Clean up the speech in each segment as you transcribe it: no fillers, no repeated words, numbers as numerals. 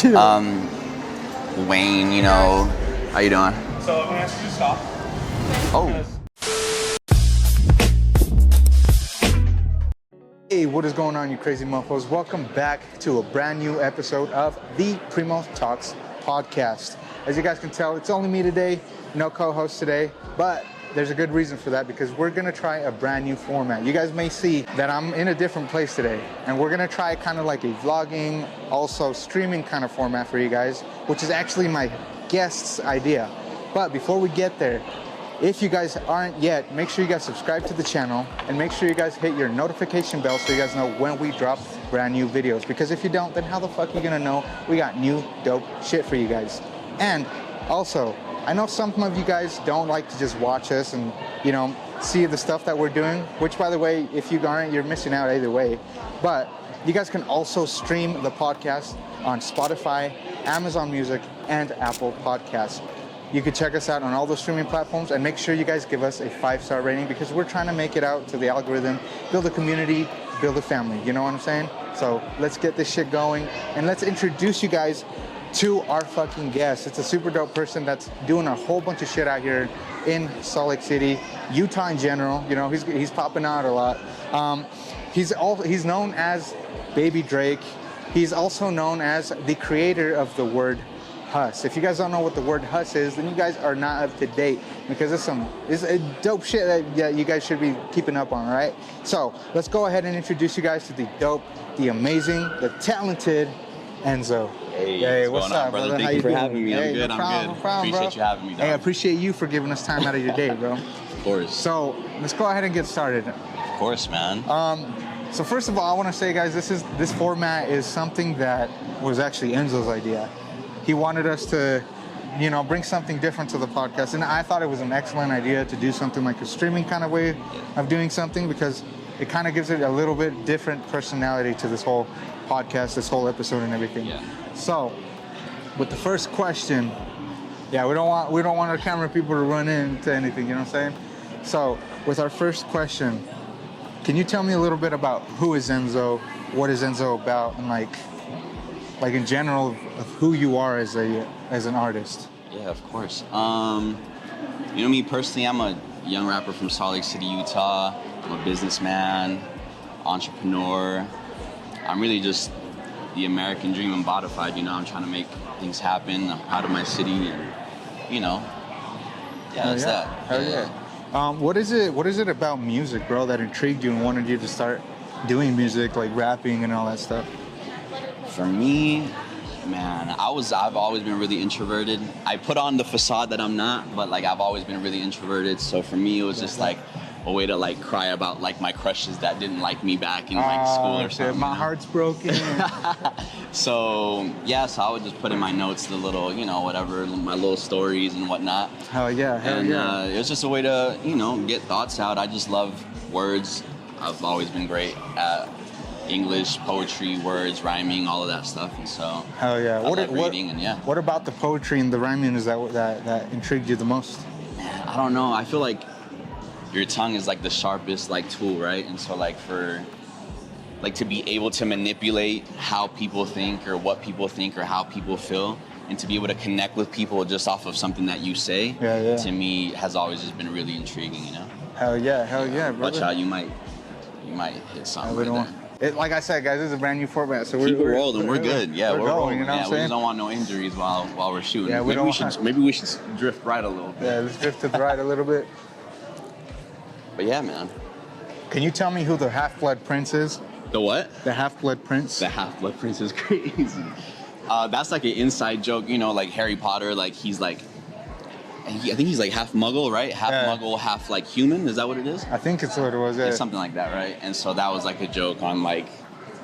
Wayne, you know, how you doing? So I'm gonna ask you to stop. Oh. Hey, what is going on, you crazy mofos? Welcome back to a brand new episode of the PrimoTalks Podcast. As you guys can tell, it's only me today, no co-host today, but there's a good reason for that because we're gonna try a brand new format. You guys may see that I'm in a different place today, and we're gonna try kind of like a vlogging, also streaming kind of format for you guys, which is actually my guest's idea. But before we get there, if you guys aren't yet, make sure you guys subscribe to the channel and make sure you guys hit your notification bell so you guys know when we drop brand new videos. Because if you don't, then how the fuck are you gonna know we got new dope shit for you guys? And also, I know some of you guys don't like to just watch us and, you know, see the stuff that we're doing, which, by the way, if you aren't, you're missing out either way. But you guys can also stream the podcast on Spotify, Amazon Music, and Apple Podcasts. You can check us out on all those streaming platforms and make sure you guys give us a 5-star rating because we're trying to make it out to the algorithm, build a community, build a family. You know what I'm saying? So let's get this shit going and let's introduce you guys to our fucking guest. It's a super dope person that's doing a whole bunch of shit out here in Salt Lake City, Utah in general. You know, he's popping out a lot. He's known as Baby Drake. He's also known as the creator of the word Huss. If you guys don't know what the word Huss is, then you guys are not up to date because it's a dope shit that you guys should be keeping up on, all right? So let's go ahead and introduce you guys to the dope, the amazing, the talented Enzo. Hey, what's up, brother? Thank you for having me. Hey, I'm good. No problem, Appreciate you having me, dog. Hey, I appreciate you for giving us time out of your day, bro. Of course. So let's go ahead and get started. Of course, man. So first of all, I want to say, guys, this format is something that was actually Enzo's idea. He wanted us to, you know, bring something different to the podcast, and I thought it was an excellent idea to do something like a streaming kind of way of doing something because it kind of gives it a little bit different personality to this whole podcast, this whole episode, and everything. Yeah. So, with the first question, we don't want our camera people to run into anything. You know what I'm saying? So, with our first question, can you tell me a little bit about who is Enzo, what is Enzo about, and like in general of who you are as an artist? Yeah, of course. You know me personally, I'm a young rapper from Salt Lake City, Utah. I'm a businessman, entrepreneur. I'm really just the American dream embodified, you know. I'm trying to make things happen. I'm proud of my city and, you know, that's that. Hell yeah. What is it about music, bro, that intrigued you and wanted you to start doing music, like rapping and all that stuff? For me, man, I've always been really introverted. I put on the facade that I'm not, but like I've always been really introverted. So for me, it was just like a way to like cry about like my crushes that didn't like me back in like school or something. My heart's broken. So I would just put in my notes the little, you know, whatever, my little stories and whatnot. Hell yeah. It was just a way to, you know, get thoughts out. I just love words. I've always been great at English, poetry, words, rhyming, all of that stuff, and so hell yeah. I like reading, and yeah. What about the poetry and the rhyming is that intrigued you the most? Man, I don't know. I feel like your tongue is like the sharpest like tool, right? And so like to be able to manipulate how people think or what people think or how people feel, and to be able to connect with people just off of something that you say, to me has always just been really intriguing, you know. Hell yeah, brother. Watch out, you might hit something right there. Like I said, guys, this is a brand new format, so keep it rolling. We're good. Yeah, we're rolling. You know what I'm saying? We just don't want no injuries while we're shooting. Yeah, maybe we should drift right a little bit. Yeah, let's drift to the right a little bit. But yeah, man. Can you tell me who the Half-Blood Prince is? The what? The Half-Blood Prince. The Half-Blood Prince is crazy. That's like an inside joke, you know, like Harry Potter. Like he's like, I think he's like half Muggle, right? Half Muggle, half like human. Is that what it is? I think it's what it was. Yeah. It's something like that, right? And so that was like a joke on like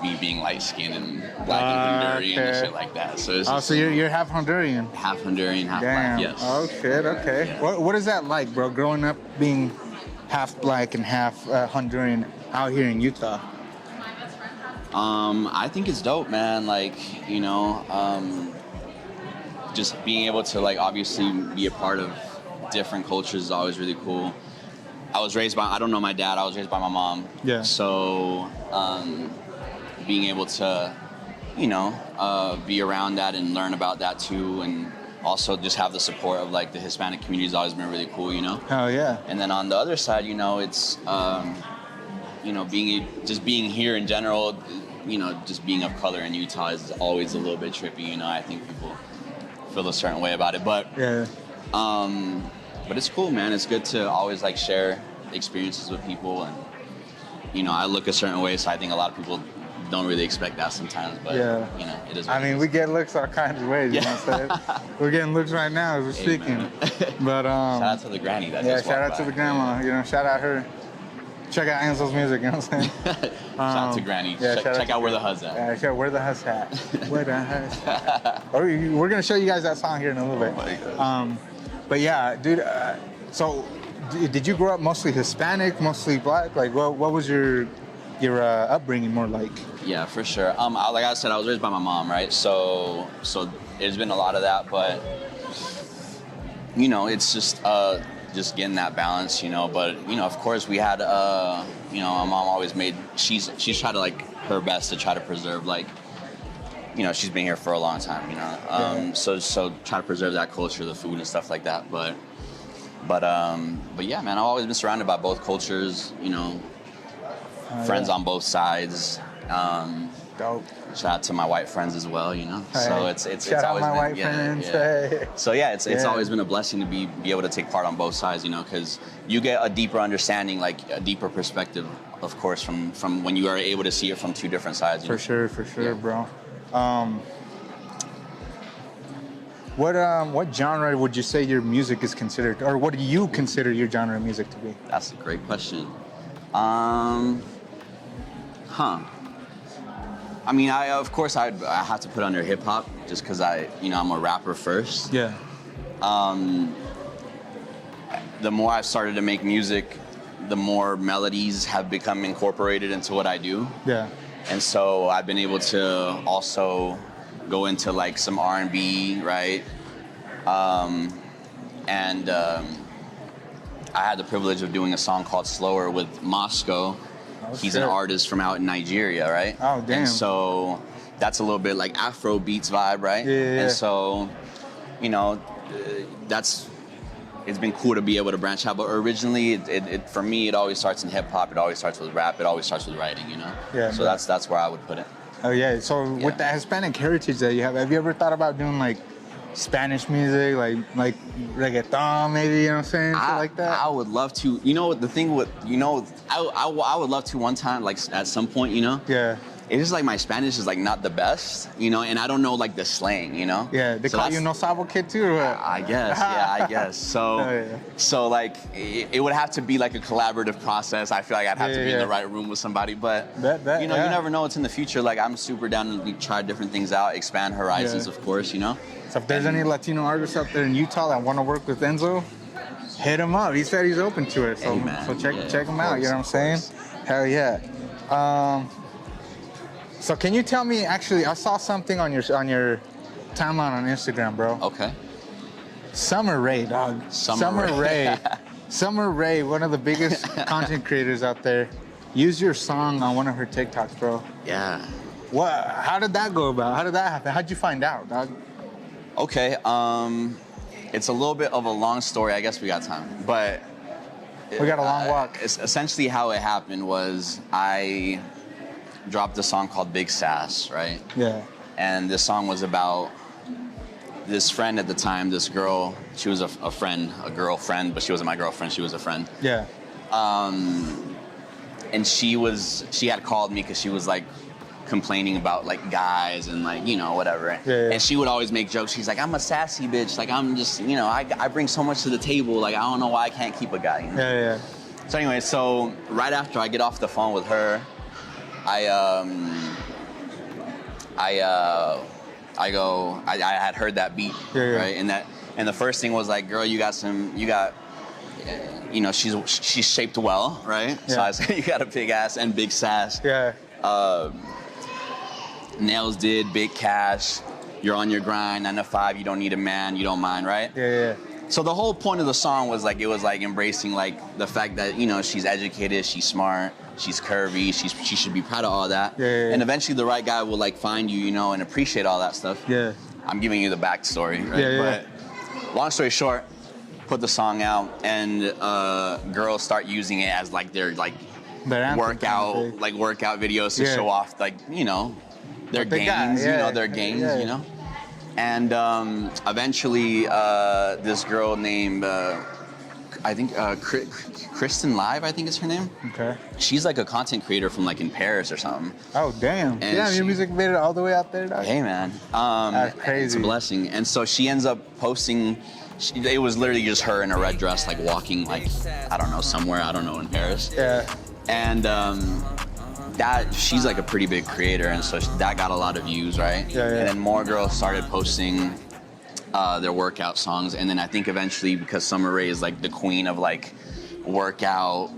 me being light skinned and black and Honduran and shit like that. So it's so you're half Honduran. Half Honduran, half black. Yes. Oh shit. Okay. Yeah. What is that like, bro? Growing up being half black and half Honduran out here in Utah. I think it's dope, man. Like, you know, just being able to like obviously be a part of different cultures is always really cool. I don't know my dad, I was raised by my mom. Yeah. So being able to be around that and learn about that too, and also just have the support of like the Hispanic community has always been really cool, Oh yeah. And then on the other side, it's being here in general, just being of color in Utah is always a little bit trippy. I think people feel a certain way about it, but yeah. But it's cool, man. It's good to always like share experiences with people, and I look a certain way, so I think a lot of people don't really expect that sometimes, but it is. I mean, we get looks all kinds of ways. You know what I'm saying? We're getting looks right now as we're speaking. But shout out to the granny that just shout out by. to the grandma. Shout out her. Check out Enzo's music. You know what I'm saying? Shout out to granny. Check out where the huzz at. Yeah, check where the huzz at. Where the huzz at. We're gonna show you guys that song here in a little bit. But yeah, dude. So, did you grow up mostly Hispanic, mostly black? Like, what was your upbringing more like? Yeah, for sure. Like I said, I was raised by my mom, right? So there's been a lot of that, but it's just getting that balance, But of course, we had my mom always made. She's tried to like her best to try to preserve like. She's been here for a long time, So try to preserve that culture, the food and stuff like that. But yeah, man, I've always been surrounded by both cultures, friends on both sides. Dope. Shout out to my white friends as well, So it's shout out always my been, white friends. Hey. So yeah, it's always been a blessing to be able to take part on both sides, because you get a deeper understanding, like a deeper perspective, of course, from when you are able to see it from two different sides. For sure, bro. What genre would you say your music is considered, or what do you consider your genre of music to be? That's a great question. I mean, I have to put under hip hop just because I'm a rapper first. Yeah. The more I've started to make music, the more melodies have become incorporated into what I do. Yeah. And so I've been able to also go into like some R&B, right? I had the privilege of doing a song called Slower with Moscow. He's an artist from out in Nigeria, right? Oh, damn. And so that's a little bit like Afro beats vibe, right? Yeah. And so, it's been cool to be able to branch out. But originally, for me, it always starts in hip hop. It always starts with rap. It always starts with writing, Yeah. So that's where I would put it. Oh yeah. So with the Hispanic heritage that you have you ever thought about doing like Spanish music, like reggaeton, maybe, you know what I'm saying? Shit like that? I would love to. The thing with, I would love to one time, like at some point, Yeah. It's just like my Spanish is like not the best, and I don't know like the slang, Yeah, they call you No Sabo Kid too, or what? I guess. So, so like it would have to be like a collaborative process. I feel like I'd have to be in the right room with somebody, but you never know what's in the future. Like I'm super down to try different things out, expand horizons, of course, So if there's any Latino artists out there in Utah that want to work with Enzo, hit him up. He said he's open to it, so check him out. You know what I'm saying? Hell yeah. So can you tell me? Actually, I saw something on your timeline on Instagram, bro. Okay. Sommer Ray, dog. Sommer Ray. Sommer Ray, one of the biggest content creators out there, used your song on one of her TikToks, bro. Yeah. What? How did that go about? How did that happen? How'd you find out, dog? Okay. It's a little bit of a long story. I guess we got time, but we got a long walk. It's essentially how it happened was I dropped a song called Big Sass, right? Yeah. And this song was about this friend at the time, this girl. She was a friend, a girlfriend, but she wasn't my girlfriend. She was a friend. Yeah. And she had called me because she was like complaining about like guys and like, whatever. Yeah. And she would always make jokes. She's like, I'm a sassy bitch. Like I'm just, I bring so much to the table. Like I don't know why I can't keep a guy. Yeah. So anyway, right after I get off the phone with her, I had heard that beat, right? And the first thing was like, girl, she's shaped well, right? Yeah. So I said, you got a big ass and big sass. Yeah. Nails did, big cash. You're on your grind, 9 to 5. You don't need a man. You don't mind, right? Yeah. So the whole point of the song was like, it was like embracing like the fact that, she's educated, she's smart, she's curvy, she should be proud of all that. Yeah. And eventually the right guy will like find you, you know, and appreciate all that stuff. Yeah. I'm giving you the backstory, right? Yeah. But long story short, put the song out, and girls start using it as like their like workout videos to show off, like, you know, their gains, you know, their gains, you know. And eventually, this girl named I think Kristen Live, I think is her name. Okay. She's like a content creator from like in Paris or something. Oh damn! And yeah, your music made it all the way out there, dog. Hey man, that's crazy. It's a blessing. And so she ends up posting. It was literally just her in a red dress, like walking, like I don't know, somewhere, I don't know, in Paris. Yeah. And that she's like a pretty big creator, and so that got a lot of views, right? Yeah. And then more girls started posting their workout songs, and then I think eventually, because Sommer Ray is like the queen of like workout,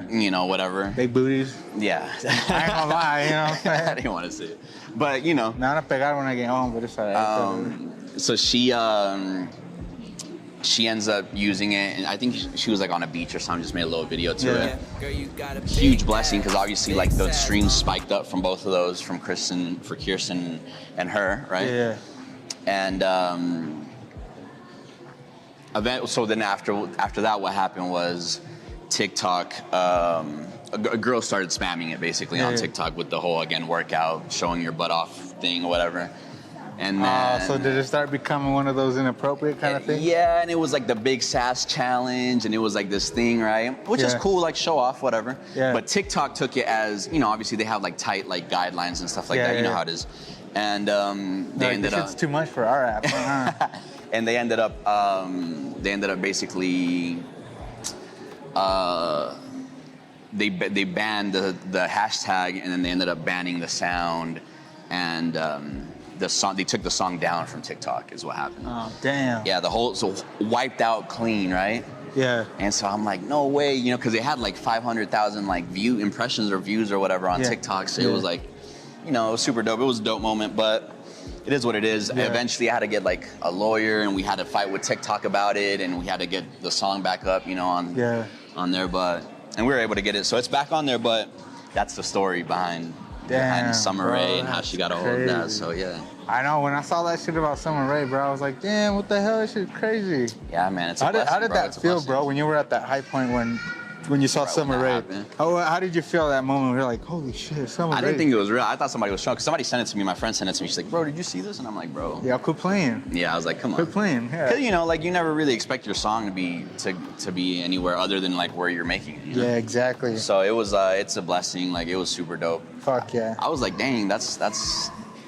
you know, whatever. Big booties. Yeah. I ain't gonna lie, you know what I'm saying? I didn't want to say it, but you know. Me van a pegar when I get home, but it's alright. So she ends up using it, and I think she was like on a beach or something, just made a little video to it. Huge blessing, because obviously like the streams spiked up from both of those, from Kirsten and her, right? Yeah. And so then after that, what happened was TikTok, a girl started spamming it basically on TikTok with the whole, again, workout, showing your butt off thing or whatever. And then, so did it start becoming one of those inappropriate kind of things? Yeah, and it was like the big sass challenge, and it was like this thing, right? Which is cool, like show off, whatever. Yeah. But TikTok took it as, you know, obviously they have like tight like guidelines and stuff like that. You know how it is. And they ended up. It's too much for our app. And they ended up basically. They banned the hashtag, and then they ended up banning the sound, and the song. They took the song down from TikTok, is what happened. Oh damn. Yeah, so wiped out clean, right? Yeah. And so I'm like, no way, you know, because they had like 500,000 like impressions or views or whatever on TikTok. So it was like, you know, it was super dope. It was a dope moment, but it is what it is. Yeah. Eventually, I had to get like a lawyer, and we had to fight with TikTok about it, and we had to get the song back up, you know, on there. And we were able to get it, so it's back on there. But that's the story behind Sommer Ray and how she got a hold of that. So yeah. I know, when I saw that shit about Sommer Ray, bro, I was like, damn, what the hell? That shit's crazy. Yeah, man, it's a blessing, How did that feel, bro, when you were at that high point when you saw Sommer Ray? How did you feel that moment? You're like, holy shit, Sommer Ray. I didn't think it was real. I thought somebody was shocked, because somebody sent it to me. My friend sent it to me. She's like, bro, did you see this? And I'm like, bro. Yeah, quit playing. Yeah, I was like, come on. Quit playing, yeah. Because, you know, like, you never really expect your song to be anywhere other than, like, where you're making it, you know? Yeah, exactly. So it was, it's a blessing. Like, it was super dope. Fuck yeah. I was like, dang, that's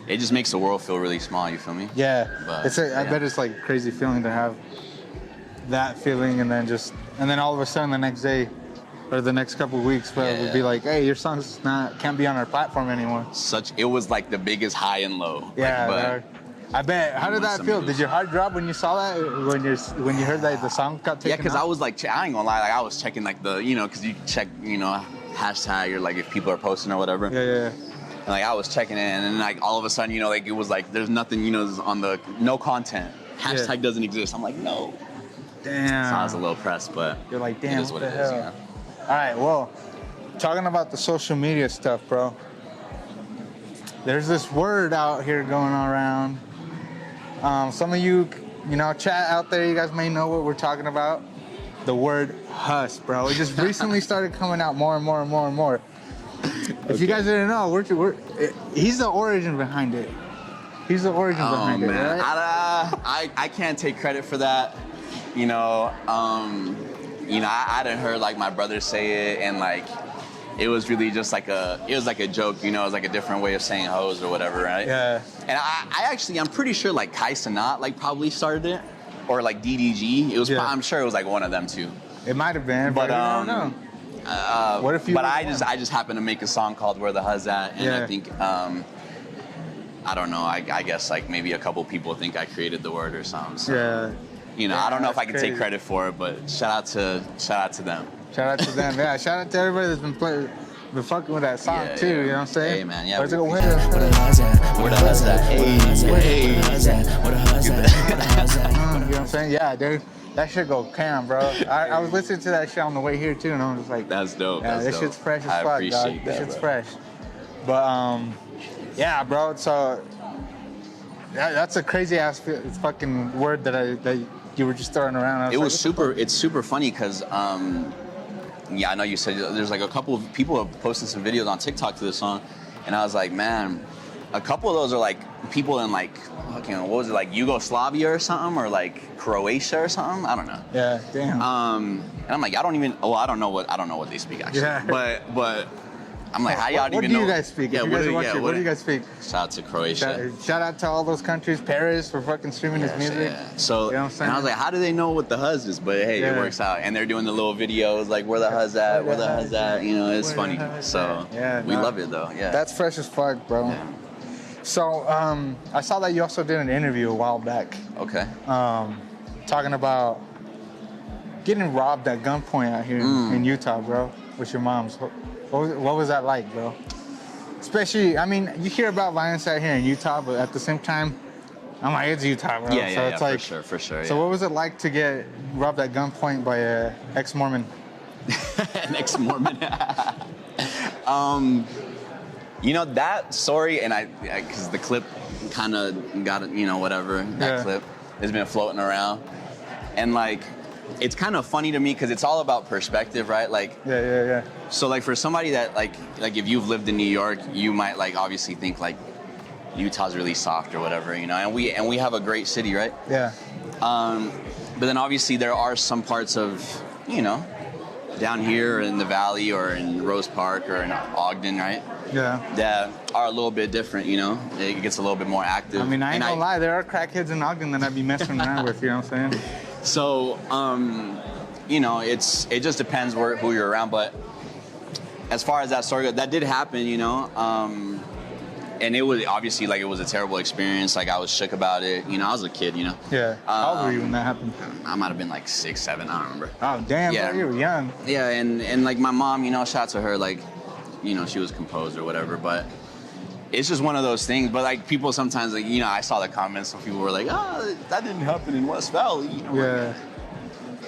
it just makes the world feel really small, you feel me? Yeah. But, I bet it's like a crazy feeling to have that feeling, and then all of a sudden the next day or the next couple of weeks, bro, it would be like, hey, your song's can't be on our platform anymore. It was like the biggest high and low. Yeah, like, I bet. How did that feel? Did your heart drop when you saw that? When you heard that the song got taken? Yeah, because I was like, I ain't gonna lie, like I was checking like the, you know, because you check, you know, hashtag or like if people are posting or whatever. Yeah. And like I was checking it, and then like all of a sudden, you know, like it was like there's nothing, you know, on the no content. Hashtag doesn't exist. I'm like, no. Damn. So I was a little pressed, but you're like, damn, it is what it is. You know? All right, well, talking about the social media stuff, bro. There's this word out here going around. Some of you know, chat out there, you guys may know what we're talking about. The word huss, bro. It just recently started coming out more and more and more and more. If you guys didn't know, he's the origin behind it. He's the origin behind it, right? I can't take credit for that. You know, I done heard like my brother say it, and like it was really just like a joke. You know, it was like a different way of saying hoes or whatever, right? Yeah. And I'm pretty sure like Kai Cenat like probably started it, or like DDG. It was. I'm sure it was like one of them too. It might have been, but I don't know. What if you? But I just happened to make a song called "Where the Huzz At," and I think I don't know. I guess like maybe a couple people think I created the word or something. So, you know, I don't know if I can take credit for it, but shout out to them. Shout out to them. Yeah, shout out to everybody that's been fucking with that song too. You know what I'm saying? Hey man, yeah. Where the Huzz At? Hey. You know what I'm saying? Yeah, dude. That shit go cam, bro. I was listening to that shit on the way here too, and I was just like, that's dope. Yeah, this shit's fresh as I fuck, appreciate dog. that, This shit's bro. fresh. But yeah, bro. So that's a crazy ass fucking word that you were just throwing around. It's super funny because yeah, I know you said there's like a couple of people have posted some videos on TikTok to this song, and I was like, man, a couple of those are like people in like fucking, what was it, like Yugoslavia or something, or like Croatia or something, I don't know. Yeah, damn. And I'm like, I don't know what they speak actually. Yeah. But I'm like, how y'all even know? What do you guys speak? Yeah, what do you guys speak? Shout out to Croatia. Shout out to all those countries, Paris for fucking streaming his music. Yeah. So, you know what I'm saying? And I was like, how do they know what the huzz is? But hey, it works out. And they're doing the little videos like, where the huzz at? Where the huzz at? You know, it's funny. So we love it though. Yeah. That's fresh as fuck, bro. Yeah. So I saw that you also did an interview a while back. Okay. Talking about getting robbed at gunpoint out here in Utah, bro, with your moms. What was that like, bro? Especially, I mean, you hear about violence out here in Utah, but at the same time, I'm like, it's Utah, bro. Yeah, so it's like, for sure. So what was it like to get robbed at gunpoint by a ex-Mormon? An ex-Mormon. You know, that story, and because the clip kind of got it, you know, whatever, that clip has been floating around. And like, it's kind of funny to me because it's all about perspective, right? Like, yeah. So like for somebody that like if you've lived in New York, you might like obviously think like Utah's really soft or whatever, you know, and we have a great city, right? Yeah. But then obviously there are some parts of, you know, down here in the valley or in Rose Park or in Ogden, right? Yeah. That are a little bit different, you know. It gets a little bit more active. I mean, I ain't gonna lie, there are crackheads in Ogden that I'd be messing around with, you know what I'm saying? So, you know, it just depends who you're around. But as far as that story goes, that did happen, you know. And it was obviously like it was a terrible experience. Like I was shook about it. You know, I was a kid, you know. Yeah. How old were you when that happened? I might have been like 6, 7. I don't remember. Oh damn! Yeah. Bro, you were young. Yeah, and like my mom, you know, shout out to her. Like, you know, she was composed or whatever, but. It's just one of those things, but like people sometimes, like, you know, I saw the comments. Some people were like, "Oh, that didn't happen in West Valley." You know, yeah.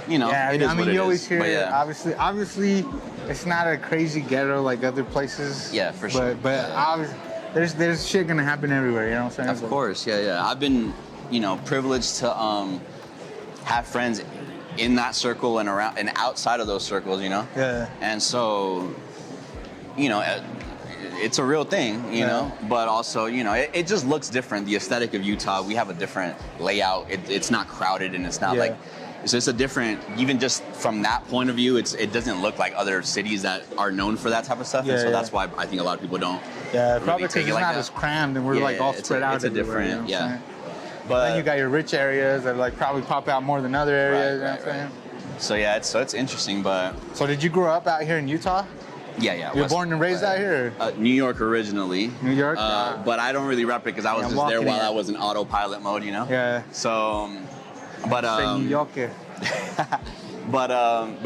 You know, yeah, it is I mean, what you it always is. hear But it. yeah. Obviously, it's not a crazy ghetto like other places. Yeah, for sure. But obviously, there's shit gonna happen everywhere. You know what I'm saying? Of course, yeah. I've been, you know, privileged to have friends in that circle and around and outside of those circles. You know. Yeah. And so, you know. It's a real thing, you know, but also, you know, it just looks different. The aesthetic of Utah, we have a different layout. It's not crowded and it's not like, so it's a different, even just from that point of view, it doesn't look like other cities that are known for that type of stuff. And so that's why I think a lot of people don't. Yeah, really probably because it's like not that. as crammed and we're like all spread out. It's a different, you know what I'm saying? But then you got your rich areas that like probably pop out more than other areas. You know what I'm saying? So yeah, it's interesting, but. So did you grow up out here in Utah? Yeah. You were born and raised out here? New York originally. New York? But I don't really rep it because I was just there while I was in autopilot mode, you know? Yeah. So, but... New Yorker. but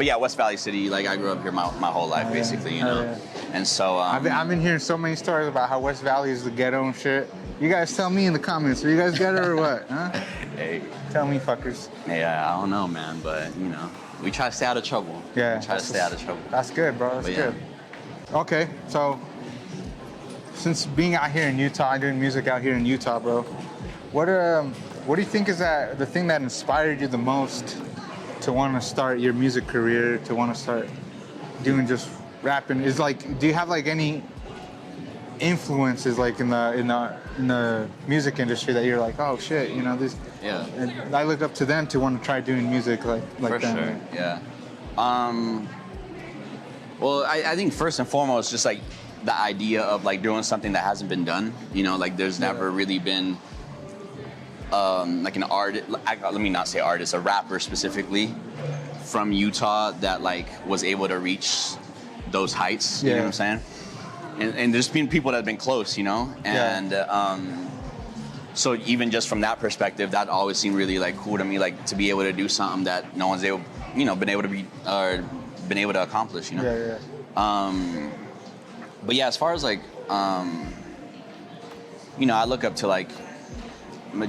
yeah, West Valley City, like I grew up here my whole life, basically, you know? And so... I've been hearing so many stories about how West Valley is the ghetto and shit. You guys tell me in the comments, are you guys ghetto or what? Huh? Hey. Tell me, fuckers. Yeah, I don't know, man, but, you know, we try to stay out of trouble. Yeah. We try to stay out of trouble. That's good, bro. That's good. Okay, so since being out here in Utah, doing music out here in Utah, bro, what do you think is the thing that inspired you the most to want to start your music career, to want to start doing just rapping? Is like, do you have like any influences like in the music industry that you're like, oh shit, you know this? Yeah. And I look up to them to want to try doing music like For them. sure. Yeah. Well, I think first and foremost, just like the idea of like doing something that hasn't been done. You know, like there's never really been like an artist. Let me not say artist, a rapper specifically from Utah that like was able to reach those heights. You know what I'm saying? And there's been people that have been close, you know, and so even just from that perspective, that always seemed really like cool to me, like to be able to do something that no one's able, you know, been able to accomplish, you know. But yeah, as far as like, you know, I look up to like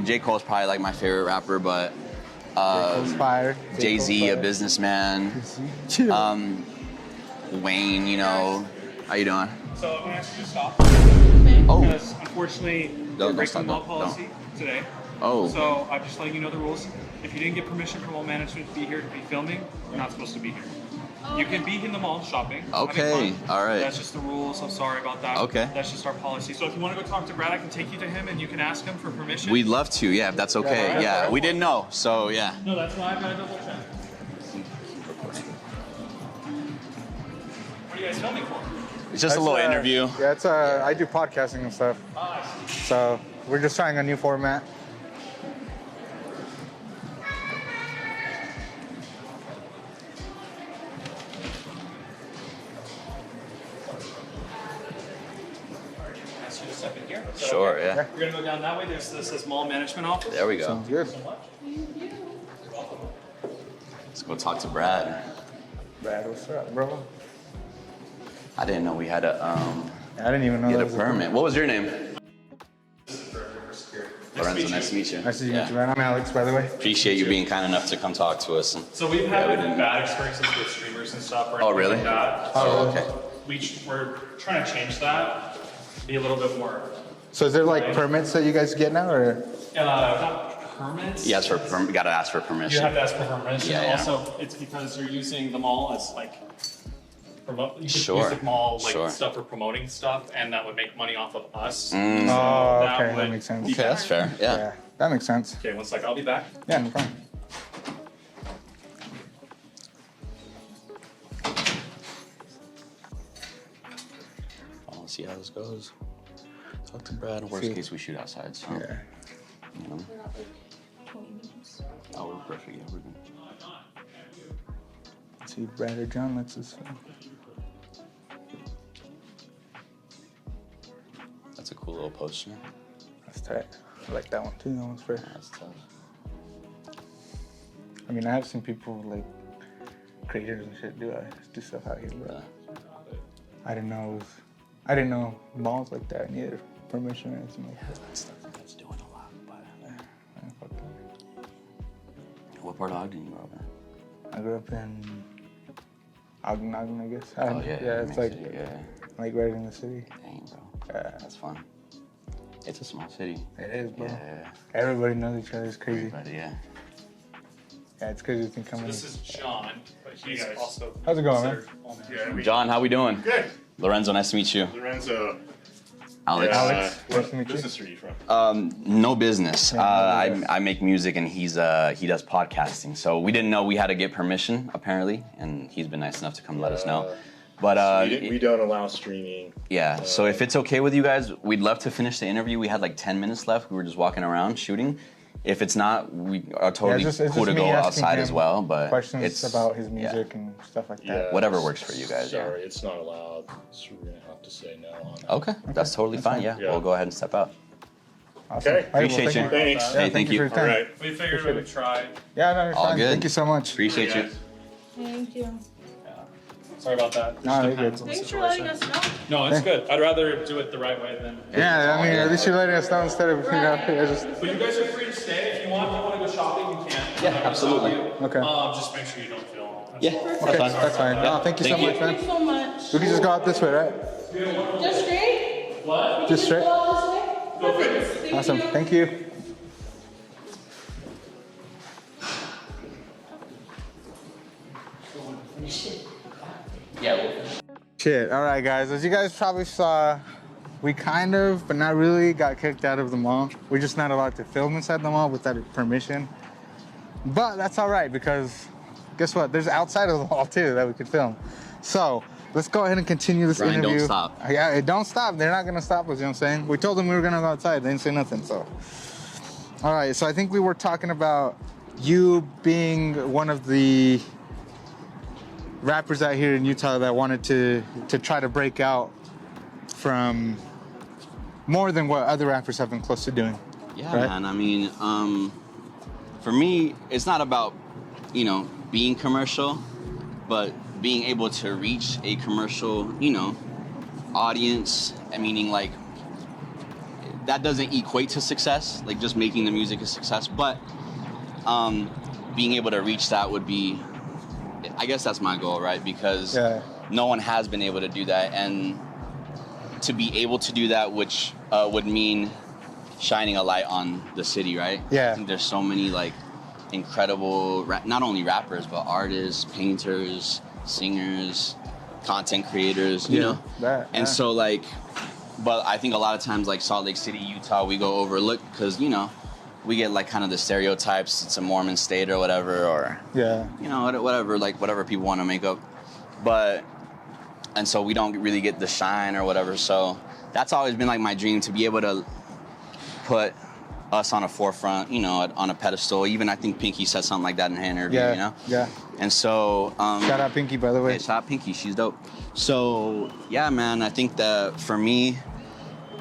J. Cole's probably like my favorite rapper, but Fire. Jay-Z, a businessman. Wayne, you know. How you doing? So I'm going to ask you to stop. Oh. Because unfortunately, Don't we're breaking stop, law don't. policy today. Oh. So I'm just letting you know the rules. If you didn't get permission from mall management to be here to be filming, you're not supposed to be here. You can be in the mall shopping. Okay, having fun. all right. That's just the rules. I'm sorry about that. Okay. That's just our policy. So if you want to go talk to Brad, I can take you to him and you can ask him for permission. We'd love to, yeah, if that's okay. Yeah, we didn't know, so yeah. No, that's why I've got to double check. What are you guys filming for? It's just a little interview. Yeah, it's I do podcasting and stuff. Oh, I see. So we're just trying a new format. Ask you to step in here. So, Sure, okay. yeah. We're going to go down that way. This is mall management office. There we go. Sounds good. Let's go talk to Brad. Brad, what's up, bro? I didn't know we had a I didn't even know get that a was permit. What was your name? Lorenzo, nice to meet you. Nice to meet you, man. I'm Alex, by the way. Appreciate you being kind enough to come talk to us. So we've had bad experiences with streamers and stuff. Or Oh, really? Like that. Oh, okay. We're trying to change that, be a little bit more. So is there like permits that you guys get now, or? Not permits. Yes, gotta ask for You permission. have to ask for permission. Yeah, yeah. Also, it's because you're using the mall as like promote. You could Sure. use the mall like Sure. stuff for promoting stuff, and that would make money off of us. Oh, that okay, that would makes sense. be Okay, that's fair. Yeah. Yeah, that makes sense. Okay, one sec. I'll be back. Yeah, no problem. I'll see how this goes. Talk to Brad. Worst See. case, we shoot outside. So. Yeah. You know. For about like 20 minutes. Oh, we're perfect. Yeah, we're good. Let's see if Brad or John lets us film. That's a cool little poster. That's tight. I like that one too. That one's fair. That's tough. I mean, I have seen people like creators and shit do stuff out here, but I didn't know I didn't know malls like that needed permission or anything like that. That's stuff that's doing a lot. But Man, fuck that. what part of Ogden you grew up in? I grew up in Ogden, I guess. Oh yeah. Yeah, it's main like city, yeah. like right in the city. Dang, bro. Yeah, That's fun. It's a small city. it is, bro. Yeah. Everybody knows each other. It's crazy. But yeah. Yeah, it's crazy to think how So many. this is John, but he's also. How's it going, man? considered mall manager. Yeah, John, how we doing? good. Lorenzo, nice to meet you. Lorenzo. Alex. Alex, What nice to meet you. business are you from? No business. Yeah, no business. I make music and he does podcasting. So we didn't know we had to get permission apparently, and he's been nice enough to come let us know. But We don't allow streaming. yeah. So if it's okay with you guys, we'd love to finish the interview. We had like 10 minutes left. We were just walking around shooting. If it's not, we are totally it's cool to me go asking outside him as well. But questions it's about his yeah. music and stuff like Yeah. that. Whatever works for you guys, yeah. Sorry, it's not allowed. So we're gonna have to say no on that. Okay, that's totally fine. Yeah. Yeah. we'll go ahead and step out. Awesome. Okay. All right, well, Appreciate thank you. Thanks. Yeah, Hey, thank you. for your All time. right. We figured we would try. Yeah, no, you're All fine. good. Thank you so much. Appreciate you. Thank you. Sorry about that. It No, just you're depends good. on the Thanks for letting situation. us know. No, it's good. I'd rather do it the right way than. Yeah, I mean, at least you're letting us know instead of, you know, just. But you guys are free to stay if you want. If you want to go shopping, you can. Yeah, I'm not gonna absolutely. stop you. Okay. Just make sure you don't film. Yeah, Okay, that's fine. No, thank you so Thank you. much, Thank man. you so much. We can just go out this way, right? Just straight? What? Just straight? Go out this way? Perfect. Thank Awesome. you. Thank you. Yeah. Shit. All right, guys. As you guys probably saw, we kind of, but not really, got kicked out of the mall. We're just not allowed to film inside the mall without permission. But that's all right because guess what? There's outside of the mall too that we could film. So let's go ahead and continue this Brian, don't interview. stop. Yeah, it don't stop. They're not gonna stop us. You know what I'm saying? We told them we were gonna go outside. They didn't say nothing. So, all right. So I think we were talking about you being one of the rappers out here in Utah that wanted to try to break out from more than what other rappers have been close to doing. Yeah, Right. man. I mean, for me, it's not about, being commercial, but being able to reach a commercial, audience. Meaning, like, that doesn't equate to success, like just making the music a success. But being able to reach that would be, I guess that's my goal, right? Because no one has been able to do that, and to be able to do that, which would mean shining a light on the city, right? Yeah. I think there's so many like incredible, not only rappers, but artists, painters, singers, content creators, you know? And so like, but I think a lot of times like Salt Lake City, Utah, we go overlooked because, you know, we get like kind of the stereotypes, it's a Mormon state or whatever, or, you know, whatever, like whatever people want to make up. And so we don't really get the shine or whatever. So that's always been like my dream, to be able to put us on a forefront, you know, on a pedestal. Even I think Pinky said something like that in her interview, you know? Yeah. And so... shout out Pinky, by the way. Yeah, shout out Pinky, she's dope. So, yeah, man, I think that for me,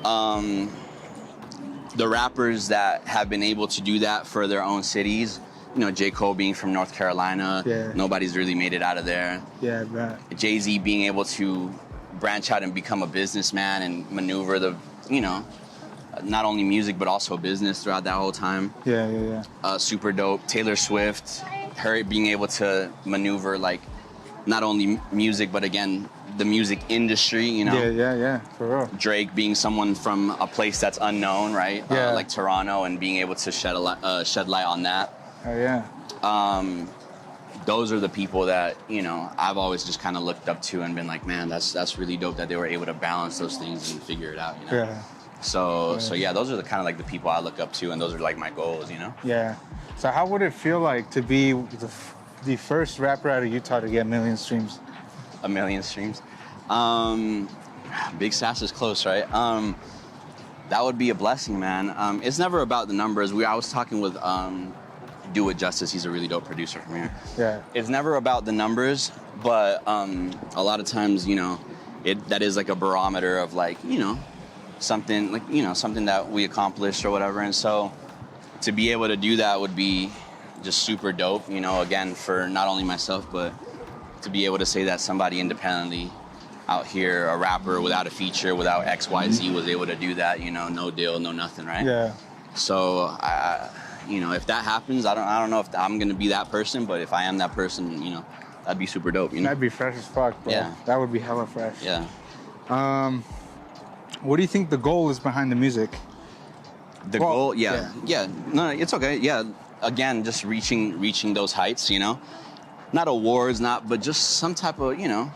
the rappers that have been able to do that for their own cities, you know, J. Cole being from North Carolina, nobody's really made it out of there. Yeah, right. Jay-Z being able to branch out and become a businessman and maneuver the, you know, not only music but also business throughout that whole time. Super dope. Taylor Swift, her being able to maneuver like not only music but again the music industry, you know. Yeah, for real. Drake being someone from a place that's unknown, right? Like Toronto, and being able to shed light on that. Those are the people that, you know, I've always just kind of looked up to and been like, man, that's really dope that they were able to balance those things and figure it out, you know. So yeah, those are the kind of like the people I look up to, and those are like my goals, you know. So how would it feel like to be the first rapper out of Utah to get 1 million streams? 1 million streams. Big Sass is close, right? That would be a blessing, man. It's never about the numbers. I was talking with Do It Justice. He's a really dope producer from here. It's never about the numbers, but a lot of times, you know, that is like a barometer of like, you know, something like, you know, something that we accomplished or whatever. And so to be able to do that would be just super dope, you know, again, for not only myself, but to be able to say that somebody independently out here, a rapper without a feature, without XYZ, was able to do that, you know, no deal, no nothing, right? So, you know, if that happens, I don't know if I'm going to be that person, but if I am that person, you know, that'd be super dope, you know? That'd be fresh as fuck, bro. That would be hella fresh. What do you think the goal is behind the music? Goal? No, it's okay. Again, just reaching those heights, you know? Not awards, but just some type of, you know,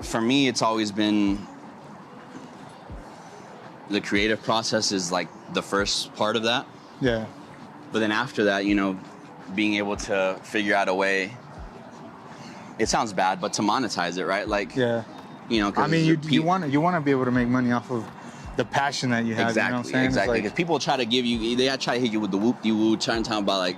for me, it's always been the creative process is like the first part of that. But then after that, you know, being able to figure out a way, it sounds bad, but to monetize it, right? Like, you know, I mean, you want to be able to make money off of the passion that you have. Exactly, you know what I'm saying? Exactly. Because people try to give you, they try to hit you with the whoop-de-woo, trying to tell about like,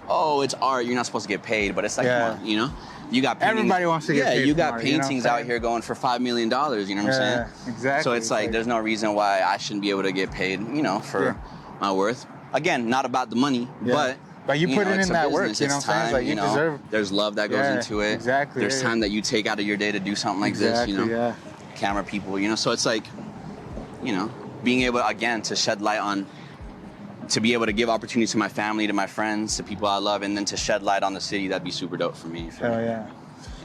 oh, it's art, you're not supposed to get paid, but it's like, come on, you know? You got paintings, everybody wants to get paid. You got paintings out here going for $5 million, you know what I'm saying? Exactly. So it's like, there's no reason why I shouldn't be able to get paid, you know, for my worth. Again, not about the money, but you put in that work, you know what I'm saying? It's like you deserve. There's love that goes into it. Exactly. There's time that you take out of your day to do something like this, you know? Camera people, you know? So it's like, you know, being able, again, to shed light on, to be able to give opportunity to my family, to my friends, to people I love, and then to shed light on the city, that'd be super dope for me.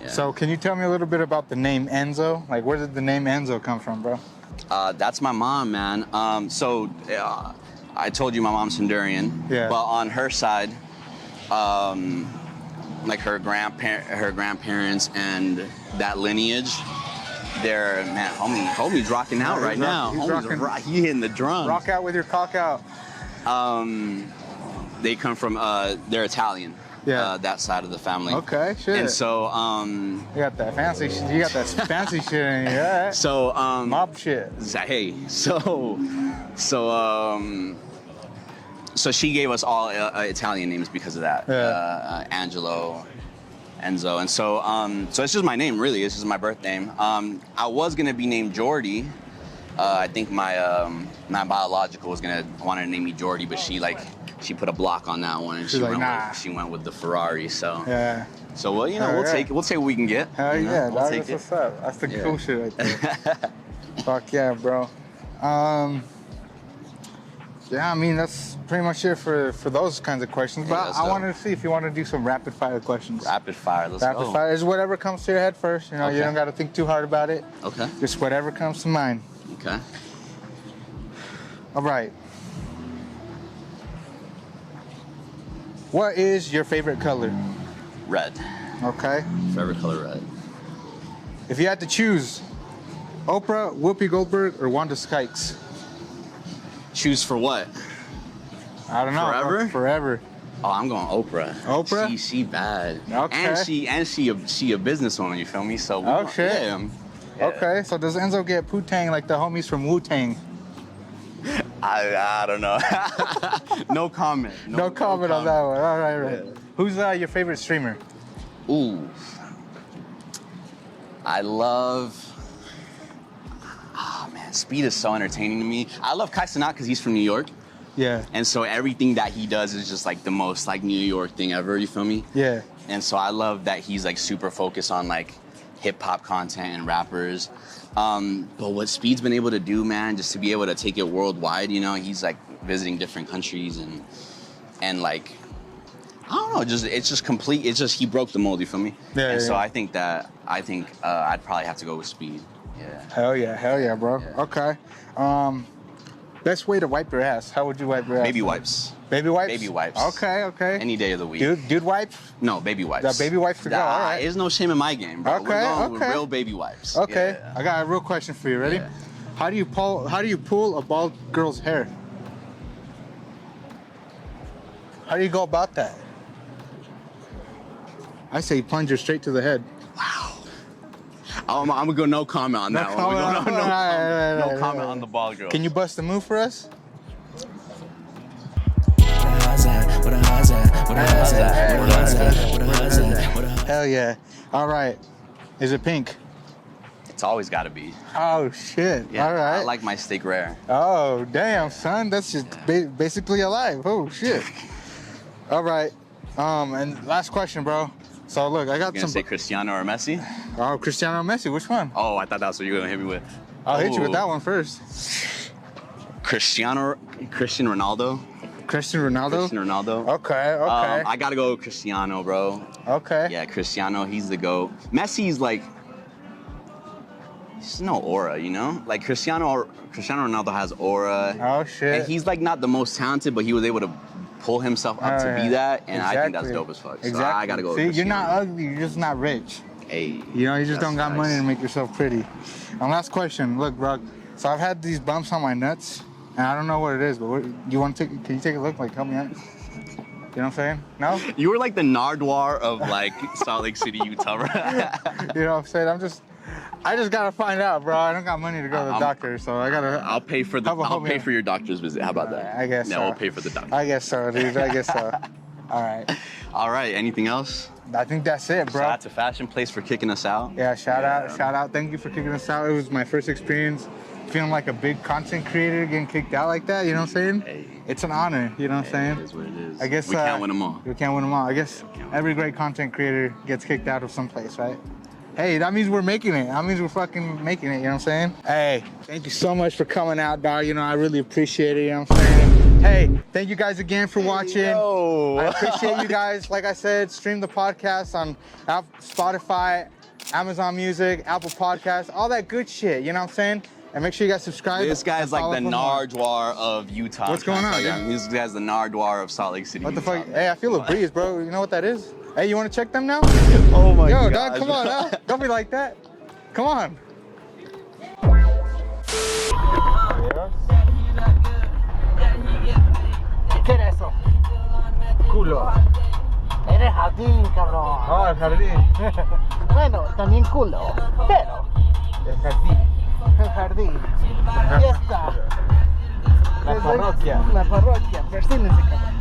So can you tell me a little bit about the name Enzo? Like, where did the name Enzo come from, bro? That's my mom, man. I told you my mom's Honduran, but on her side, like her grandparents and that lineage, they're, man, homie's rocking out right now. He hitting the drums. Rock out with your cock out. They come from, they're Italian. That side of the family. Okay, shit. And so, you got that fancy shit. You got that fancy shit in you, right? So, mob shit. Hey, so she gave us all Italian names because of that. Angelo, Enzo, and so it's just my name, really. It's just my birth name. I was gonna be named Jordy. I think my biological was wanted to name me Jordy, but she put a block on that one, and she went with the Ferrari. So So well, you know, we'll take what we can get. Hell you know, yeah, we'll that's what's up. That's the cool shit right there. Fuck yeah, bro. Yeah, I mean, that's pretty much it for those kinds of questions. But let's I go. wanted to see if you want to do some rapid fire questions. Rapid fire. Let's Rapid go. fire is whatever comes to your head first. You know, you Okay. don't got to think too hard about it. Okay. Just whatever comes to mind. Okay. All right. What is your favorite color? Red. Okay. Favorite color, red. If you had to choose, Oprah, Whoopi Goldberg, or Wanda Sykes? Choose for what? I don't know. Forever? Forever. Oh, I'm going Oprah. Oprah? She bad. Okay. And she a businesswoman. You feel me? So Oh, shit. Yeah. Okay, so does Enzo get Poo-Tang like the homies from Wu-Tang? I don't know. No comment. No comment on that one. All right. Yeah. Who's your favorite streamer? Ooh. I love. Oh man, Speed is so entertaining to me. I love Kai Cenat because he's from New York, Yeah. and so everything that he does is just like the most like New York thing ever. You feel me? Yeah. And so I love that he's like super focused on like hip hop content and rappers. But what Speed's been able to do, man, just to be able to take it worldwide, you know, he's like visiting different countries and like, I don't know, it's just complete. It's just he broke the mold. You feel me? Yeah, And yeah, so yeah. I think I'd probably have to go with Speed. Yeah. Hell yeah, bro. Yeah. Okay. Best way to wipe your ass. How would you wipe your ass? Baby wipes. Baby wipes? Baby wipes. Okay. Any day of the week. Dude wipes? No, baby wipes. The baby wipes to go, all right. There's no shame in my game, bro. Okay, We're going with okay. real baby wipes. Okay. Yeah. I got a real question for you. Ready? Yeah. How do you pull a bald girl's hair? How do you go about that? I say plunge her straight to the head. I'm gonna go no comment on that one. comment We're on- going Right, no comment right. on the ball girl. Can you bust a move for us? Hell yeah. All right. Is it pink? It's always got to be. Oh shit. Yeah, All right. I like my steak rare. Oh damn, son. That's just basically alive. Oh shit. All right. And last question, bro. So look, I got You gonna some. say Cristiano or Messi? Oh, Cristiano or Messi. Which one? Oh, I thought that's what you were gonna hit me with. I'll hit you with Oh. that one first. Cristian Ronaldo. Cristiano Ronaldo. Cristian Ronaldo. Okay. I gotta go with Cristiano, bro. Okay. Yeah, Cristiano, he's the GOAT. Messi's like, he's no aura, you know? Like Cristiano Ronaldo has aura. Oh shit. And he's like not the most talented, but he was able to pull himself up to be that, and I think that's Exactly. dope as fuck. So Exactly. I gotta go with See, Cristiano. you're not ugly. You're just not rich. Hey. You know, you just don't that's got nice. money to make yourself pretty. And last question. Look, bro. So I've had these bumps on my nuts, and I don't know what it is. But you want to take? Can you take a look? Like, help me out. You know what I'm saying? No? You were like the Nardwar of like Salt Lake City, Utah, bro. You know what I'm saying? I just gotta find out, bro. I don't got money to go to the doctor, so I gotta. I'll pay for your doctor's visit. How about that? I guess Yeah, so. we'll pay for the doctor. I guess so, dude. I guess so. All right. All right. Anything else? I think that's it, bro. Shout out to Fashion Place for kicking us out. Yeah, shout out. Thank you for kicking us out. It was my first experience feeling like a big content creator getting kicked out like that. You know what I'm saying? Hey. It's an honor. You know what I'm saying? It is what it is. I guess we can't win them all. We can't win them all. I guess every great content creator gets kicked out of some place, right? Hey, that means we're making it. That means we're fucking making it. You know what I'm saying? Hey, thank you so much for coming out, dog. You know, I really appreciate it. You know what I'm saying? Hey, thank you guys again for watching. Yo. I appreciate you guys. Like I said, stream the podcast on Spotify, Amazon Music, Apple Podcasts, all that good shit. You know what I'm saying? And make sure you guys subscribe. This guy's and like follow the for more. Nardwar of Utah. What's going on, Yeah, dude? this guy's the Nardwar of Salt Lake City. What the Utah, fuck? man. Hey, I feel a breeze, bro. You know what that is? Hey, you want to check them now? Oh my Yo, god. dog, come on, now. Don't be like that. Come on. ¿Qué era eso? Culo. Eres jardín, cabrón. Ah, el jardín. Bueno, también culo, pero El jardín. el jardín. Y esta. La parroquia. La parroquia, persínense, cabrón.